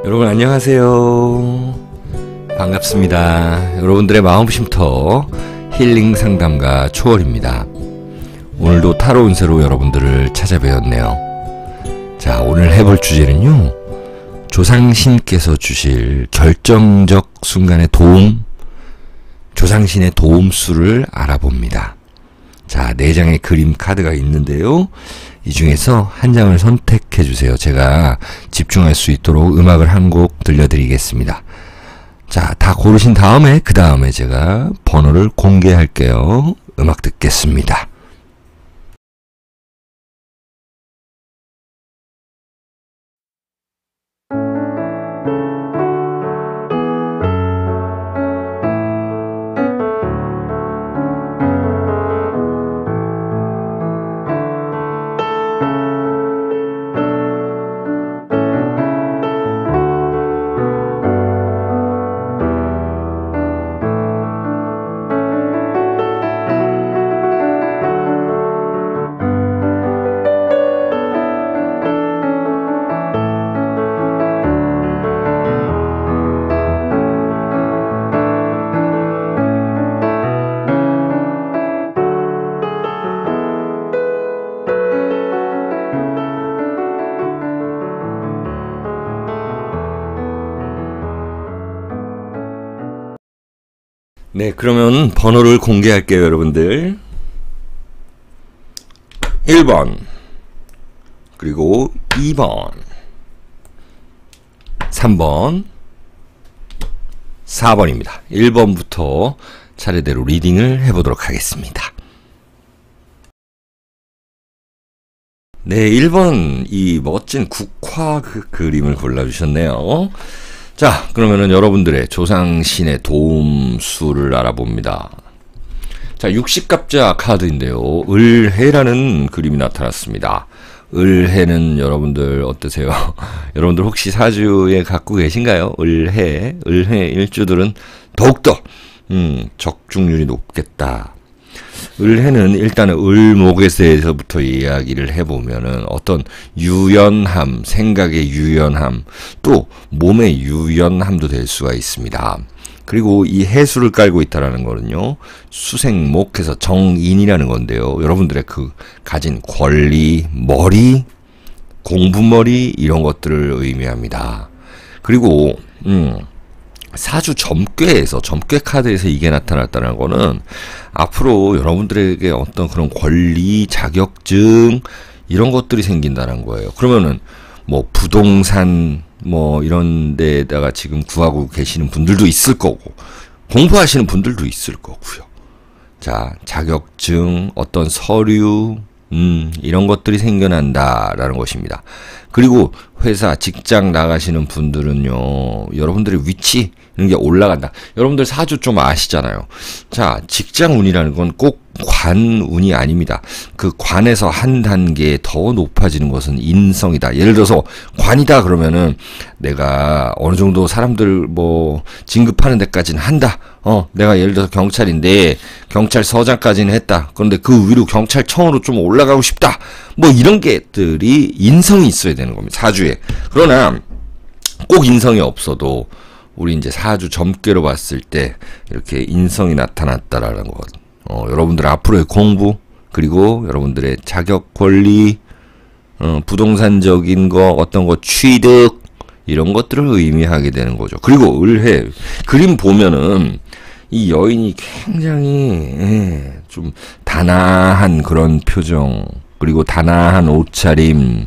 여러분 안녕하세요. 반갑습니다. 여러분들의 마음쉼터 힐링 상담가 초월입니다. 오늘도 타로 운세로 여러분들을 찾아뵈었네요. 자, 오늘 해볼 주제는요, 조상신께서 주실 결정적 순간의 도움, 조상신의 도움수를 알아봅니다. 자, 4장의 그림 카드가 있는데요, 이 중에서 한 장을 선택해 주세요. 제가 집중할 수 있도록 음악을 한 곡 들려드리겠습니다. 자, 다 고르신 다음에 그 다음에 제가 번호를 공개할게요. 음악 듣겠습니다. 네, 그러면 번호를 공개할게요, 여러분들. 1번, 그리고 2번, 3번, 4번입니다. 1번부터 차례대로 리딩을 해보도록 하겠습니다. 네, 1번, 이 멋진 국화 그림을 골라주셨네요. 자, 그러면은 여러분들의 조상신의 도움수를 알아봅니다. 자, 60갑자 카드인데요, 을해라는 그림이 나타났습니다. 을해는 여러분들 어떠세요? 여러분들 혹시 사주에 갖고 계신가요? 을해 일주들은 더욱더 적중률이 높겠다. 을해는 일단은 을목에서부터 이야기를 해보면은 어떤 유연함, 생각의 유연함, 또 몸의 유연함도 될 수가 있습니다. 그리고 이 해수를 깔고 있다라는 거는요, 수생목해서 정인이라는 건데요, 여러분들의 그 가진 권리, 머리, 공부머리, 이런 것들을 의미합니다. 그리고 사주 점괘에서, 점괘 카드에서 이게 나타났다는 거는 앞으로 여러분들에게 어떤 그런 권리, 자격증, 이런 것들이 생긴다는 거예요. 그러면은 뭐 부동산 뭐 이런 데다가 지금 구하고 계시는 분들도 있을 거고, 공부하시는 분들도 있을 거고요. 자, 자격증, 어떤 서류, 이런 것들이 생겨난다라는 것입니다. 그리고 회사, 직장 나가시는 분들은요, 여러분들의 위치, 이런 게 올라간다. 여러분들 사주 좀 아시잖아요. 자, 직장 운이라는 건 꼭 관운이 아닙니다. 그 관에서 한 단계 더 높아지는 것은 인성이다. 예를 들어서 관이다 그러면은 내가 어느 정도 사람들 뭐 진급하는 데까지는 한다. 내가 예를 들어서 경찰인데 경찰서장까지는 했다. 그런데 그 위로 경찰청으로 좀 올라가고 싶다. 뭐 이런 게들이 인성이 있어야 되는 겁니다, 사주에. 그러나 꼭 인성이 없어도 우리 이제 사주 점괘로 봤을 때 이렇게 인성이 나타났다라는 것. 여러분들 앞으로의 공부, 그리고 여러분들의 자격, 권리, 부동산적인 거, 어떤 거 취득, 이런 것들을 의미하게 되는 거죠. 그리고 을해 그림 보면은 이 여인이 굉장히 좀 단아한 그런 표정, 그리고 단아한 옷차림,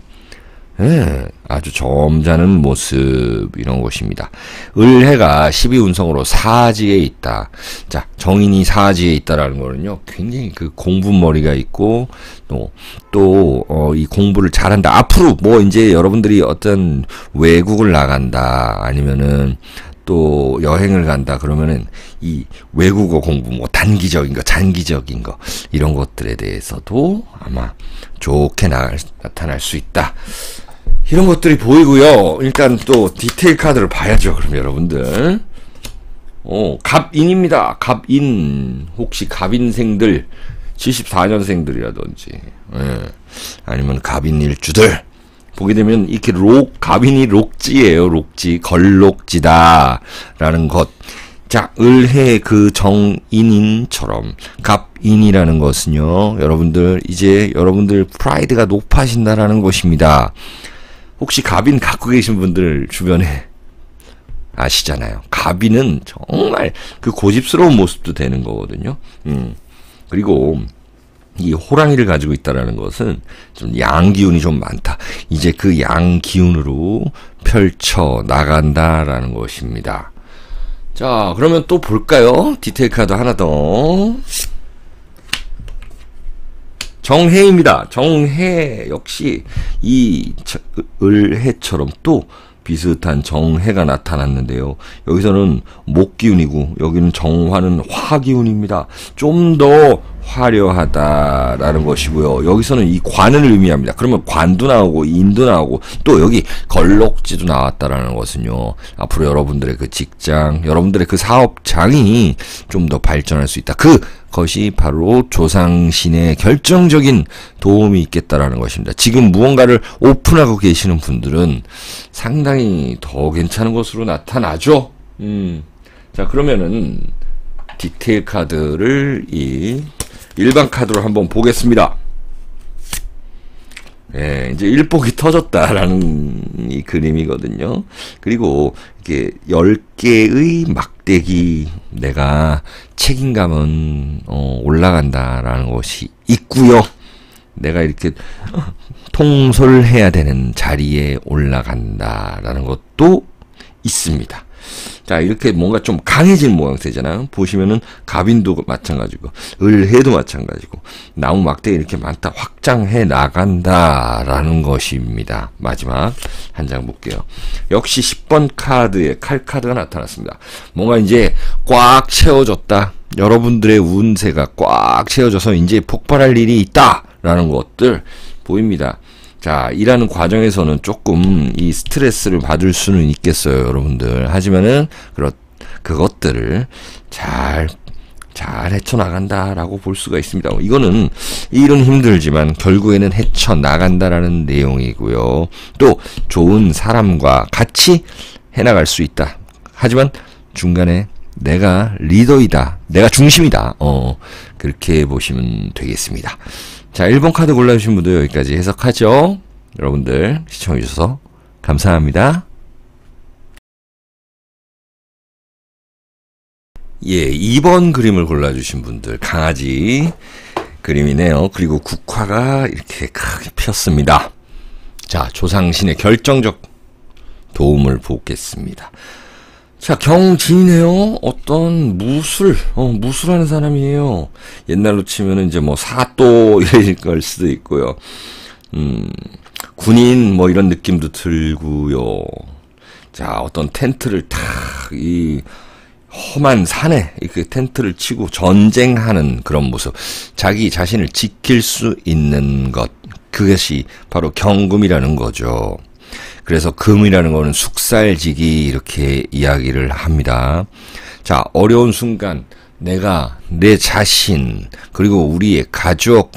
아주 점잖은 모습, 이런 것입니다. 을해가 12운성으로 사지에 있다. 자, 정인이 사지에 있다라는 거는요, 굉장히 그 공부머리가 있고, 이 공부를 잘한다. 앞으로 뭐 이제 여러분들이 어떤 외국을 나간다, 아니면은 또 여행을 간다 그러면은 이 외국어 공부, 뭐 단기적인 거, 장기적인 거, 이런 것들에 대해서도 아마 좋게 나타날 수 있다. 이런 것들이 보이고요. 일단 또 디테일 카드를 봐야죠. 그럼 여러분들, 갑인입니다. 갑인, 혹시 갑인생들, 74년생들이라든지, 아니면 갑인 일주들, 보게 되면 이렇게 갑인이 록지예요. 록지, 걸록지다라는 것. 자, 을해 그 정인인처럼 갑인이라는 것은요, 여러분들 이제 여러분들 프라이드가 높아진다라는 것입니다. 혹시 갑인 갖고 계신 분들 주변에 아시잖아요. 갑인은 정말 그 고집스러운 모습도 되는 거거든요. 그리고 이 호랑이를 가지고 있다라는 것은 좀 양기운이 좀 많다. 이제 그 양기운으로 펼쳐 나간다라는 것입니다. 자, 그러면 또 볼까요? 디테일 카드 하나 더. 정해입니다. 정해 역시 이 을해처럼 또 비슷한 정해가 나타났는데요. 여기서는 목기운이고 여기는 정화는 화기운입니다. 좀 더 화려하다라는 것이고요. 여기서는 이 관을 의미합니다. 그러면 관도 나오고 인도 나오고 또 여기 걸록지도 나왔다라는 것은요. 앞으로 여러분들의 그 직장, 여러분들의 그 사업장이 좀 더 발전할 수 있다. 그것이 바로 조상신의 결정적인 도움이 있겠다라는 것입니다. 지금 무언가를 오픈하고 계시는 분들은 상당히 더 괜찮은 것으로 나타나죠. 자, 그러면은 디테일 카드를 이 일반 카드로 한번 보겠습니다. 예, 이제 일복이 터졌다라는 이 그림이거든요. 그리고 이게 10개의 막대기 내가 책임감은 올라간다라는 것이 있고요. 내가 이렇게 통솔해야 되는 자리에 올라간다라는 것도 있습니다. 자, 이렇게 뭔가 좀 강해진 모양새잖아요. 보시면은 갑인도 마찬가지고 을해도 마찬가지고 나무 막대기 이렇게 많다. 확장해 나간다라는 것입니다. 마지막 한 장 볼게요. 역시 10번 카드에 칼카드가 나타났습니다. 뭔가 이제 꽉 채워졌다. 여러분들의 운세가 꽉 채워져서 이제 폭발할 일이 있다라는 것들 보입니다. 자, 일하는 과정에서는 조금 이 스트레스를 받을 수는 있겠어요, 여러분들. 하지만은 그것들을 잘 헤쳐나간다라고 볼 수가 있습니다. 이거는 일은 힘들지만 결국에는 헤쳐나간다라는 내용이고요. 또 좋은 사람과 같이 해나갈 수 있다. 하지만 중간에 내가 리더이다. 내가 중심이다. 그렇게 보시면 되겠습니다. 자, 1번 카드 골라주신 분들 여기까지 해석하죠. 여러분들 시청해주셔서 감사합니다. 예, 2번 그림을 골라주신 분들 강아지 그림이네요. 그리고 국화가 이렇게 크게 폈습니다. 자, 조상신의 결정적 도움을 보겠습니다. 자, 경진이네요. 어떤 무술하는 사람이에요. 옛날로 치면은 이제 뭐 사또 이럴 걸 수도 있고요. 군인 뭐 이런 느낌도 들고요. 자, 어떤 텐트를 이 험한 산에 이렇게 텐트를 치고 전쟁하는 그런 모습. 자기 자신을 지킬 수 있는 것. 그것이 바로 경금이라는 거죠. 그래서 금이라는 거는 숙살지기 이렇게 이야기를 합니다. 자, 어려운 순간 내가 내 자신 그리고 우리의 가족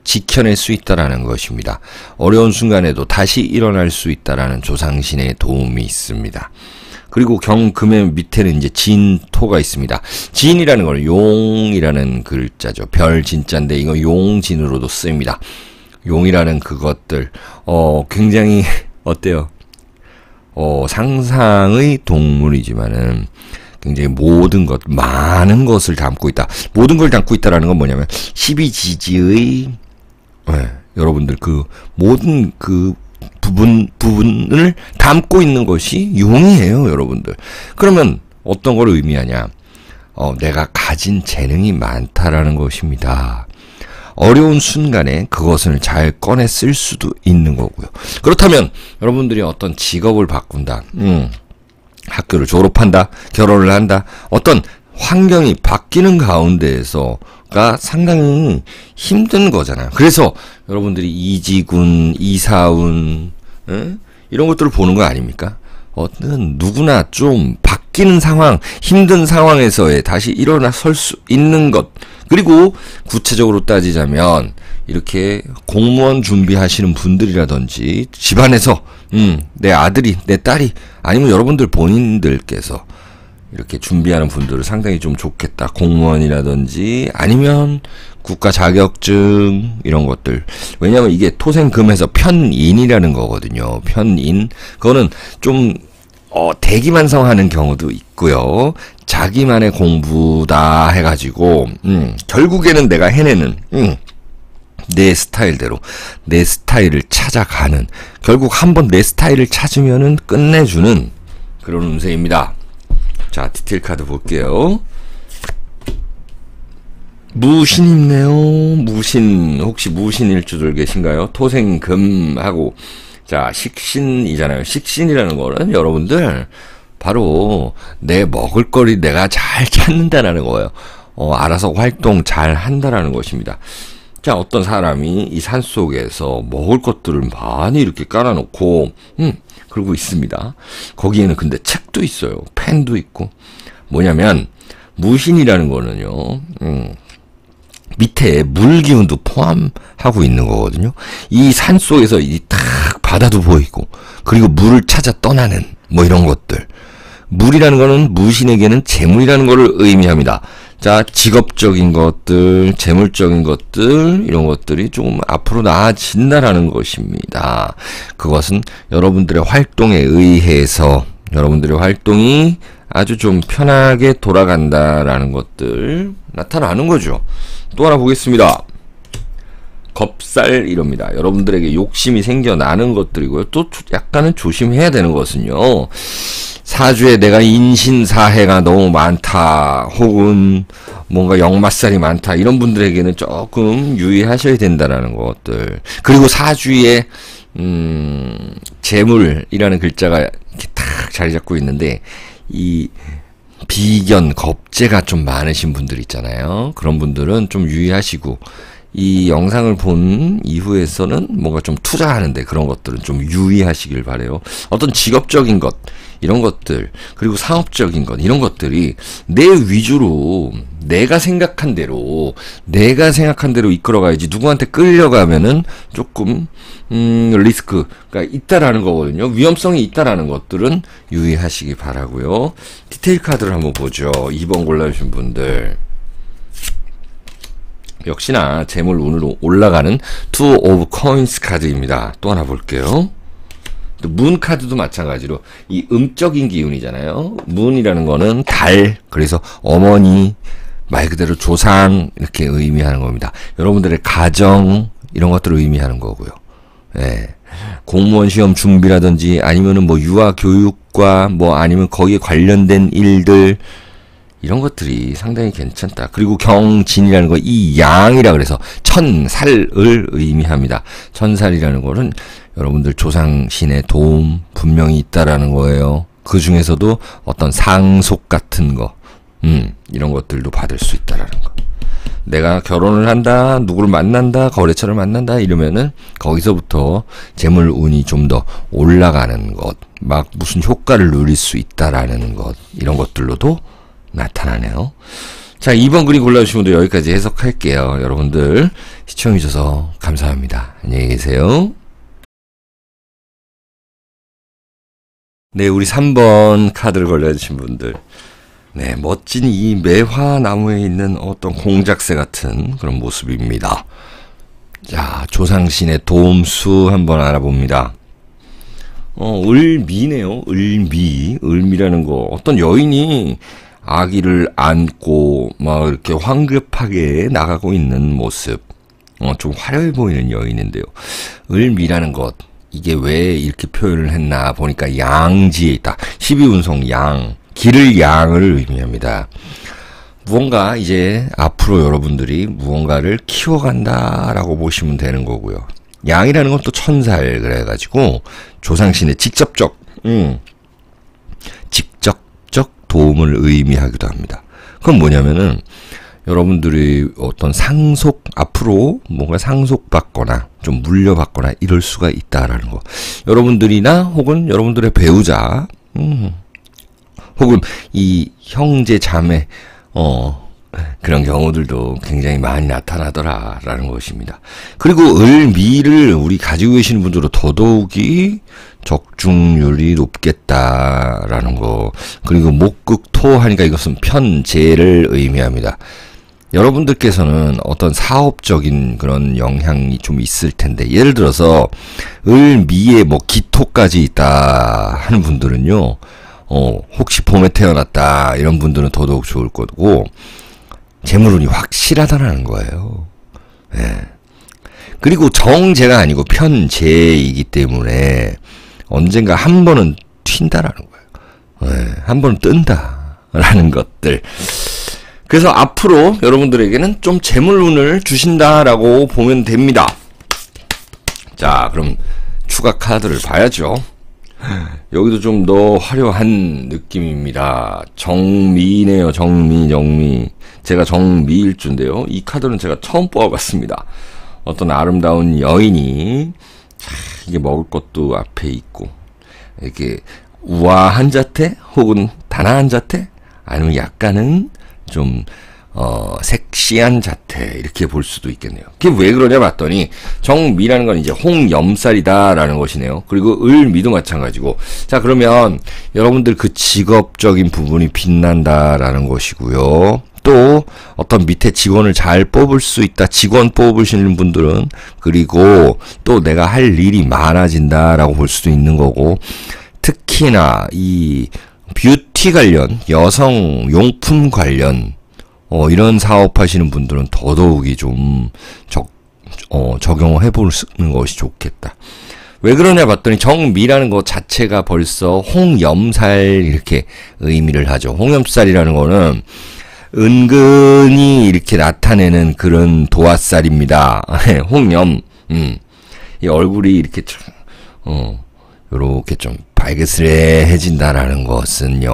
지켜낼 수 있다라는 것입니다. 어려운 순간에도 다시 일어날 수 있다라는 조상신의 도움이 있습니다. 그리고 경금의 밑에는 이제 진토가 있습니다. 진이라는 건 용이라는 글자죠. 별 진자인데 이거 용진으로도 쓰입니다. 용이라는 그것들 굉장히 어때요? 상상의 동물이지만은 굉장히 모든 것, 많은 것을 담고 있다. 모든 걸 담고 있다라는 건 뭐냐면 12지지의 여러분들 그 모든 그 부분을 담고 있는 것이 용이에요, 여러분들. 그러면 어떤 걸 의미하냐? 내가 가진 재능이 많다라는 것입니다. 어려운 순간에 그것을 잘 꺼내 쓸 수도 있는 거고요. 그렇다면 여러분들이 어떤 직업을 바꾼다. 학교를 졸업한다. 결혼을 한다. 어떤 환경이 바뀌는 가운데에서가 상당히 힘든 거잖아요. 그래서 여러분들이 이지군, 이사운 이런 것들을 보는 거 아닙니까? 누구나 좀 바뀌는 상황, 힘든 상황에서의 다시 일어나 설 수 있는 것, 그리고 구체적으로 따지자면 이렇게 공무원 준비하시는 분들이라든지 집안에서 내 아들이 내 딸이 아니면 여러분들 본인들께서 이렇게 준비하는 분들은 상당히 좀 좋겠다. 공무원이라든지 아니면 국가 자격증 이런 것들. 왜냐하면 이게 토생금에서 편인이라는 거거든요. 편인. 그거는 좀 대기만성하는 경우도 있고요. 자기만의 공부다 해가지고 결국에는 내가 해내는 내 스타일대로 내 스타일을 찾아가는, 결국 한번 내 스타일을 찾으면은 끝내주는 그런 운세입니다. 자, 디테일 카드 볼게요. 무신 있네요. 무신. 혹시 무신일주들 계신가요? 토생금하고, 자, 식신이잖아요. 식신이라는 거는 여러분들 바로 내 먹을거리 내가 잘 찾는다라는 거예요. 알아서 활동 잘 한다라는 것입니다. 자, 어떤 사람이 이 산속에서 먹을 것들을 많이 이렇게 깔아놓고 그러고 있습니다. 거기에는 근데 책도 있어요. 펜도 있고. 뭐냐면 무신이라는 거는요. 밑에 물 기운도 포함하고 있는 거거든요. 이 산속에서 이 탁 바다도 보이고, 그리고 물을 찾아 떠나는 뭐 이런 것들. 물이라는 거는 무신에게는 재물이라는 것을 의미합니다. 자, 직업적인 것들, 재물적인 것들, 이런 것들이 조금 앞으로 나아진다라는 것입니다. 그것은 여러분들의 활동에 의해서 여러분들의 활동이 아주 좀 편하게 돌아간다라는 것들 나타나는 거죠. 또 하나 보겠습니다. 겁살이럽니다. 여러분들에게 욕심이 생겨나는 것들이고요. 또 약간은 조심해야 되는 것은요. 사주에 내가 인신사해가 너무 많다, 혹은 뭔가 역마살이 많다, 이런 분들에게는 조금 유의하셔야 된다는 것들. 그리고 사주에 재물이라는 글자가 이렇게 탁 자리 잡고 있는데, 이 비견, 겁재가 좀 많으신 분들 있잖아요. 그런 분들은 좀 유의하시고, 이 영상을 본 이후에서는 뭔가 좀 투자하는데 그런 것들은 좀 유의하시길 바래요. 어떤 직업적인 것, 이런 것들, 그리고 사업적인 것, 이런 것들이 내 위주로 내가 생각한 대로 이끌어가야지 누구한테 끌려가면은 조금 리스크가 있다라는 거거든요. 위험성이 있다라는 것들은 유의하시기 바라고요. 디테일 카드를 한번 보죠. 2번 골라주신 분들. 역시나 재물 운으로 올라가는 Two of Coins 카드입니다. 또 하나 볼게요. 문 카드도 마찬가지로 이 음적인 기운이잖아요. 문이라는 거는 달, 그래서 어머니, 말 그대로 조상 이렇게 의미하는 겁니다. 여러분들의 가정 이런 것들을 의미하는 거고요. 예. 공무원 시험 준비라든지 아니면은 뭐 유아 교육과 뭐 아니면 거기에 관련된 일들, 이런 것들이 상당히 괜찮다. 그리고 경진이라는 거, 이 양이라 그래서 천살을 의미합니다. 천살이라는 거는 여러분들 조상신의 도움 분명히 있다라는 거예요. 그 중에서도 어떤 상속 같은 거, 이런 것들도 받을 수 있다라는 거. 내가 결혼을 한다, 누구를 만난다, 거래처를 만난다 이러면은 거기서부터 재물 운이 좀 더 올라가는 것, 막 무슨 효과를 누릴 수 있다라는 것, 이런 것들로도 나타나네요. 자, 2번 그림 골라주신 분들 여기까지 해석할게요. 여러분들 시청해주셔서 감사합니다. 안녕히 계세요. 네, 우리 3번 카드를 골라주신 분들. 네, 멋진 이 매화나무에 있는 어떤 공작새 같은 그런 모습입니다. 자, 조상신의 도움수 한번 알아봅니다. 을미네요. 을미라는 거. 어떤 여인이 아기를 안고 막 이렇게 황급하게 나가고 있는 모습. 좀 화려해 보이는 여인인데요. 을미라는 것. 이게 왜 이렇게 표현을 했나 보니까 양지에 있다. 12운송 양. 기를 양을 의미합니다. 무언가 이제 앞으로 여러분들이 무언가를 키워간다라고 보시면 되는 거고요. 양이라는 건 또 천살 그래가지고 조상신의 직접적 도움을 의미하기도 합니다. 그건 뭐냐면은 여러분들이 어떤 앞으로 뭔가 상속받거나 좀 물려받거나 이럴 수가 있다라는 거. 여러분들이나 혹은 여러분들의 배우자, 혹은 이 형제 자매, 그런 경우들도 굉장히 많이 나타나더라라는 것입니다. 그리고 을미를 우리 가지고 계시는 분들은 더더욱이 적중률이 높겠다라는 거. 그리고 목극토 하니까 이것은 편재를 의미합니다. 여러분들께서는 어떤 사업적인 그런 영향이 좀 있을 텐데, 예를 들어서 을미에 뭐 기토까지 있다 하는 분들은요, 혹시 봄에 태어났다 이런 분들은 더더욱 좋을 거고, 재물운이 확실하다라는 거예요. 예. 그리고 정제가 아니고 편제이기 때문에 언젠가 한 번은 튄다라는 거예요. 예. 한 번은 뜬다라는 것들. 그래서 앞으로 여러분들에게는 좀 재물운을 주신다라고 보면 됩니다. 자, 그럼 추가 카드를 봐야죠. 여기도 좀 더 화려한 느낌입니다. 정미네요. 정미. 제가 정미일주인데요. 이 카드는 제가 처음 뽑아봤습니다. 어떤 아름다운 여인이 이게 먹을 것도 앞에 있고, 이렇게 우아한 자태 혹은 단아한 자태, 아니면 약간은 좀 섹시한 자태, 이렇게 볼 수도 있겠네요. 그게 왜 그러냐 봤더니 정미라는 건 이제 홍염살이다라는 것이네요. 그리고 을미도 마찬가지고. 자, 그러면 여러분들 그 직업적인 부분이 빛난다라는 것이고요. 또 어떤 밑에 직원을 잘 뽑을 수 있다, 직원 뽑으시는 분들은, 그리고 또 내가 할 일이 많아진다라고 볼 수도 있는 거고, 특히나 이 뷰티 관련, 여성 용품 관련 이런 사업하시는 분들은 더더욱이 좀 적용을 해보는 것이 좋겠다. 왜 그러냐 봤더니 정미라는 것 자체가 벌써 홍염살 이렇게 의미를 하죠. 홍염살이라는 거는 은근히 이렇게 나타내는 그런 도화살입니다. 홍염. 이 얼굴이 이렇게 요렇게 좀 발그스레해진다라는 것은요,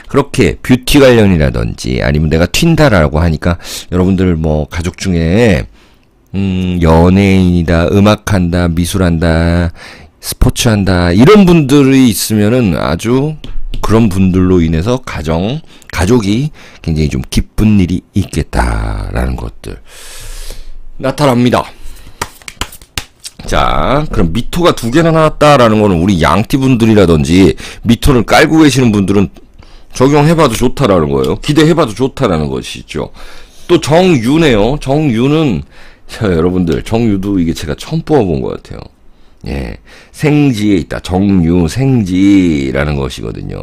그렇게 뷰티 관련이라든지 아니면 내가 튄다라고 하니까 여러분들 뭐 가족 중에 연예인이다, 음악한다, 미술한다, 스포츠한다 이런 분들이 있으면은 아주 그런 분들로 인해서 가족이 굉장히 좀 기쁜 일이 있겠다라는 것들 나타납니다. 자, 그럼 미토가 2개나 나왔다라는 거는 우리 양띠분들이라든지 미토를 깔고 계시는 분들은 적용해봐도 좋다라는 거예요. 기대해봐도 좋다라는 것이죠. 또 정유네요. 정유는, 자, 여러분들, 정유도 이게 제가 처음 뽑아본 것 같아요. 예. 생지에 있다. 정유, 생지라는 것이거든요.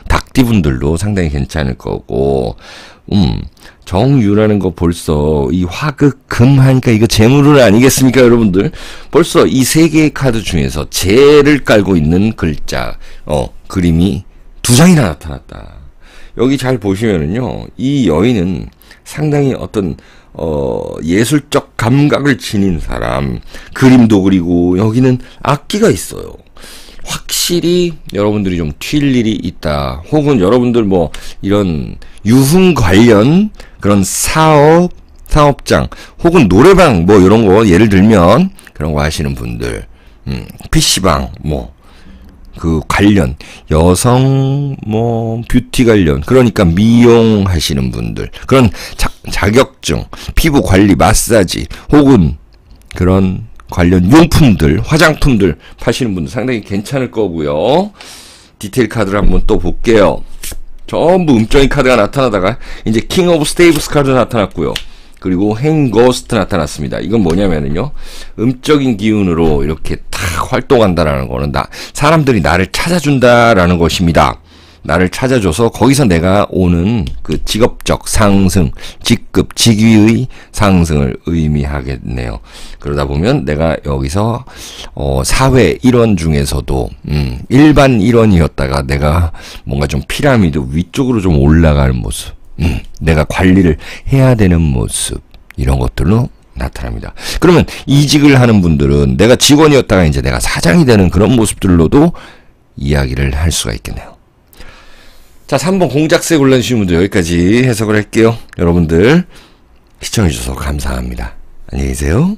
닭띠분들도 상당히 괜찮을 거고, 정유라는 거 벌써 이 화극 금 하니까 이거 재물은 아니겠습니까, 여러분들? 벌써 이 3개의 카드 중에서 재를 깔고 있는 글자, 그림이 2장이나 나타났다. 여기 잘 보시면은요, 이 여인은 상당히 어떤 예술적 감각을 지닌 사람, 그림도 그리고 여기는 악기가 있어요. 확실히 여러분들이 좀 튈 일이 있다. 혹은 여러분들 뭐 이런 유흥 관련 그런 사업장 혹은 노래방 뭐 이런 거 예를 들면 그런 거 하시는 분들, PC방 뭐 그 관련 여성 뭐 뷰티 관련, 그러니까 미용 하시는 분들, 그런 자격증, 피부 관리, 마사지 혹은 그런 관련 용품들, 화장품들 파시는 분들 상당히 괜찮을 거고요. 디테일 카드를 한번 또 볼게요. 전부 음적인 카드가 나타나다가 이제 킹 오브 스테이블스 카드 나타났고요. 그리고 행거스트 나타났습니다. 이건 뭐냐면은요, 음적인 기운으로 이렇게 탁 활동한다라는 거는 사람들이 나를 찾아준다라는 것입니다. 나를 찾아줘서 거기서 내가 오는 그 직업적 상승, 직급, 직위의 상승을 의미하겠네요. 그러다 보면 내가 여기서 사회 일원 중에서도 일반 일원이었다가 내가 뭔가 좀 피라미드 위쪽으로 좀 올라가는 모습, 내가 관리를 해야 되는 모습, 이런 것들로 나타납니다. 그러면 이직을 하는 분들은 내가 직원이었다가 이제 내가 사장이 되는 그런 모습들로도 이야기를 할 수가 있겠네요. 자, 3번 공작새 골라주신 분들 여기까지 해석을 할게요. 여러분들 시청해주셔서 감사합니다. 안녕히 계세요.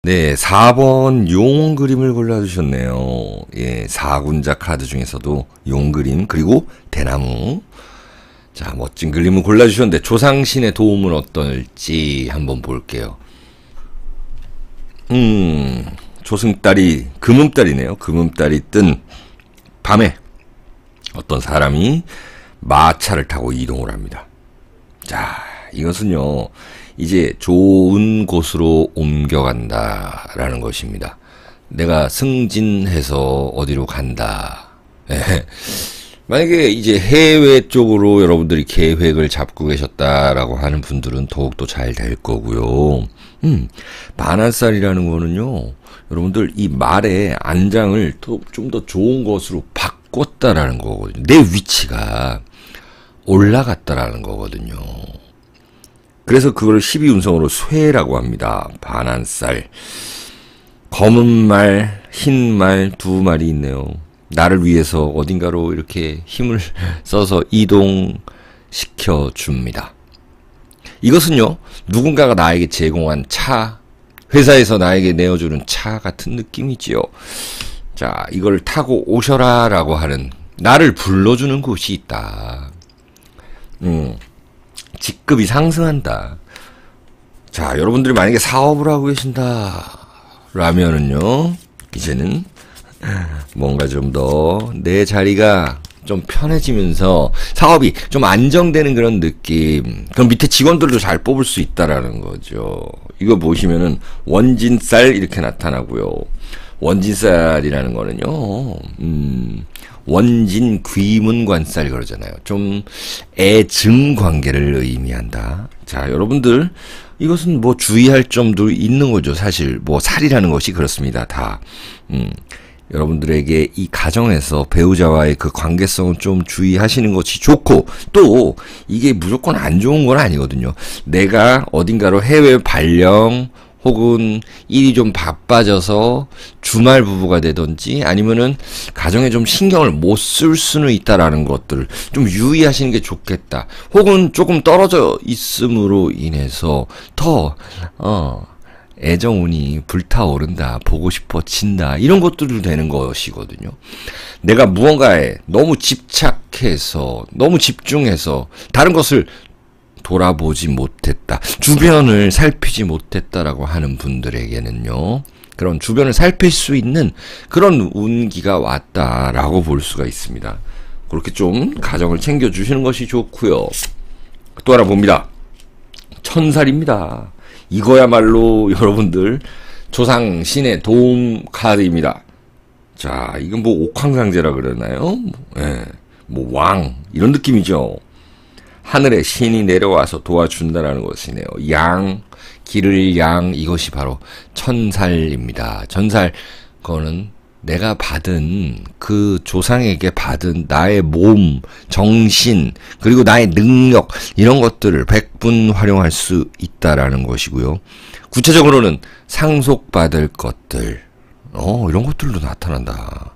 네, 4번 용 그림을 골라주셨네요. 예, 4군자 카드 중에서도 용 그림, 그리고 대나무. 자, 멋진 그림을 골라주셨는데, 조상신의 도움은 어떨지 한번 볼게요. 조승달이, 금음달이네요. 금음달이 뜬 밤에 어떤 사람이 마차를 타고 이동을 합니다. 자, 이것은요, 이제 좋은 곳으로 옮겨간다라는 것입니다. 내가 승진해서 어디로 간다. 만약에 이제 해외 쪽으로 여러분들이 계획을 잡고 계셨다라고 하는 분들은 더욱더 잘 될 거고요. 반환살이라는 거는요, 여러분들 이 말의 안장을 좀 더 좋은 것으로 바꿨다라는 거거든요. 내 위치가 올라갔다라는 거거든요. 그래서 그걸 12운성으로 쇠라고 합니다. 반환살. 검은 말, 흰 말 두 말이 있네요. 나를 위해서 어딘가로 이렇게 힘을 써서 이동시켜 줍니다. 이것은요, 누군가가 나에게 제공한 차, 회사에서 나에게 내어주는 차 같은 느낌이지요. 자, 이걸 타고 오셔라 라고 하는, 나를 불러주는 곳이 있다. 직급이 상승한다. 자, 여러분들이 만약에 사업을 하고 계신다 라면은요, 이제는 뭔가 좀 더 내 자리가 좀 편해지면서 사업이 좀 안정되는 그런 느낌. 그럼 밑에 직원들도 잘 뽑을 수 있다라는 거죠. 이거 보시면은 원진쌀 이렇게 나타나고요. 원진쌀이라는 거는요, 원진 귀문관쌀 그러잖아요. 좀 애증 관계를 의미한다. 자, 여러분들 이것은 뭐 주의할 점도 있는 거죠. 사실 뭐 살이라는 것이 그렇습니다. 다. 여러분들에게 이 가정에서 배우자와의 그 관계성은 좀 주의하시는 것이 좋고, 또 이게 무조건 안 좋은 건 아니거든요. 내가 어딘가로 해외 발령 혹은 일이 좀 바빠져서 주말 부부가 되든지 아니면은 가정에 좀 신경을 못 쓸 수는 있다라는 것들을 좀 유의하시는 게 좋겠다. 혹은 조금 떨어져 있음으로 인해서 더 애정운이 불타오른다, 보고 싶어진다, 이런 것들도 되는 것이거든요. 내가 무언가에 너무 집착해서, 너무 집중해서 다른 것을 돌아보지 못했다, 주변을 살피지 못했다라고 하는 분들에게는요, 그런 주변을 살필 수 있는 그런 운기가 왔다라고 볼 수가 있습니다. 그렇게 좀 가정을 챙겨주시는 것이 좋고요. 또 하나 봅니다. 천살입니다. 이거야말로 여러분들 조상 신의 도움 카드입니다. 자, 이건 뭐 옥황상제라 그러나요? 예, 뭐 왕 이런 느낌이죠. 하늘에 신이 내려와서 도와준다라는 것이네요. 양, 기를 양, 이것이 바로 천살입니다. 천살, 그거는 내가 받은 그 조상에게 받은 나의 몸, 정신, 그리고 나의 능력, 이런 것들을 100분 활용할 수 있다라는 것이고요. 구체적으로는 상속받을 것들, 이런 것들도 나타난다.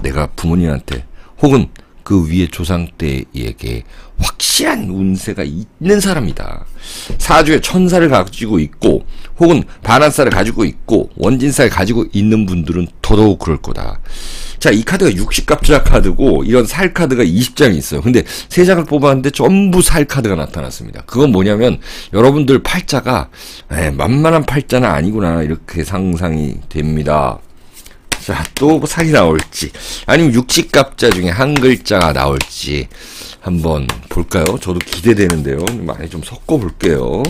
내가 부모님한테 혹은 그 위에 조상 때에게 확실한 운세가 있는 사람이다. 사주에 천사를 가지고 있고 혹은 반환살을 가지고 있고 원진살을 가지고 있는 분들은 더더욱 그럴 거다. 자, 이 카드가 60갑자 카드고 이런 살 카드가 20장이 있어요. 근데 3장을 뽑았는데 전부 살 카드가 나타났습니다. 그건 뭐냐면 여러분들 팔자가 만만한 팔자는 아니구나, 이렇게 상상이 됩니다. 자, 또 살이 나올지 아니면 60갑자 중에 한 글자가 나올지 한번 볼까요? 저도 기대되는데요. 많이 좀 섞어 볼게요.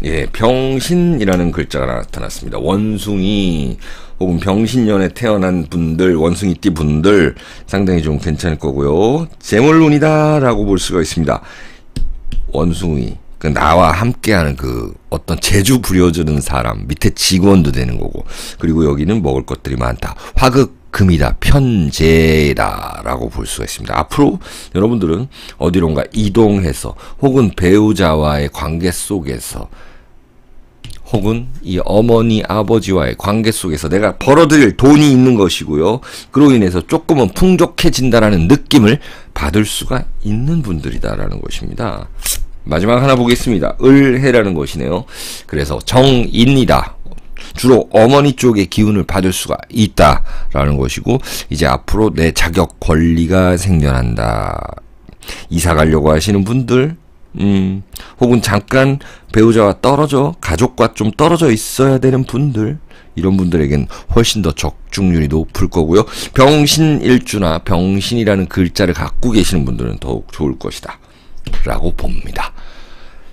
예, 병신이라는 글자가 나타났습니다. 원숭이 혹은 병신년에 태어난 분들, 원숭이띠 분들 상당히 좀 괜찮을 거고요. 재물운이다라고 볼 수가 있습니다. 원숭이, 그 나와 함께하는 그 어떤 재주 부려주는 사람, 밑에 직원도 되는 거고, 그리고 여기는 먹을 것들이 많다. 화극금이다, 편재다라고 볼 수가 있습니다. 앞으로 여러분들은 어디론가 이동해서 혹은 배우자와의 관계 속에서 혹은 이 어머니 아버지와의 관계 속에서 내가 벌어들일 돈이 있는 것이고요. 그로 인해서 조금은 풍족해진다라는 느낌을 받을 수가 있는 분들이다라는 것입니다. 마지막 하나 보겠습니다. 을해라는 것이네요. 그래서 정인이다. 주로 어머니 쪽의 기운을 받을 수가 있다라는 것이고, 이제 앞으로 내 자격 권리가 생겨난다. 이사 가려고 하시는 분들, 혹은 잠깐 배우자와 떨어져, 가족과 좀 떨어져 있어야 되는 분들, 이런 분들에겐 훨씬 더 적중률이 높을 거고요. 병신일주나 병신이라는 글자를 갖고 계시는 분들은 더욱 좋을 것이다 라고 봅니다.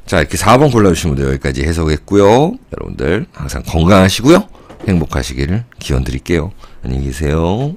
자, 이렇게 4번 골라주신 분들 여기까지 해석했고요. 여러분들 항상 건강하시고요. 행복하시기를 기원 드릴게요. 안녕히 계세요.